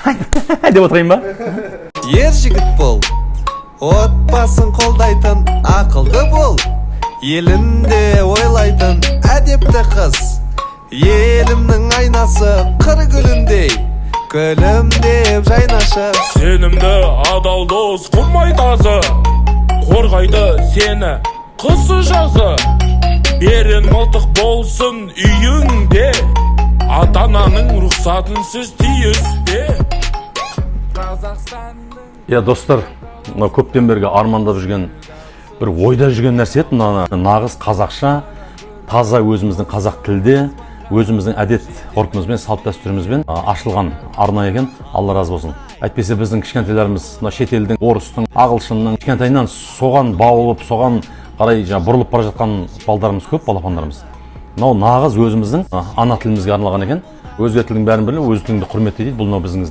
деп отырайын ба? Ер жігіт бол, отбасын қолдайтын ақылды бол, елінде ойлайтын әдепті қыз, елімнің айнасы қыр гүліндей, күлімдеп жайнашы. Сенімді адал дос құмай тазы, қорғайды сені қысы жазы. Берен мылтық болсын үйіңде, ата-ананың рұқсатынсыз тиісте. Я достар, көптен бергі армандап жүрген, бір ойда жүрген нәрсе еді. Нағыз қазақша, таза өзіміздің қазақ тілде, өзіміздің әдет ғұрпымызбен, салт дәстүрімізбен ашылған арна екен. Алла разы болсын. Әйтпесе біздің кішкентайларымыз шетелдің, орыстың, ағылшынның кішкентайынан соған баулып, соған қарай бұрылып бара жатқан балдарымыз көп, балапандарымыз. Мынау нағыз өзіміздің ана тілімізге арналған екен. Өзге тілдің бәрін біліп, өз тіліңді құрметтейді. Бұл біздің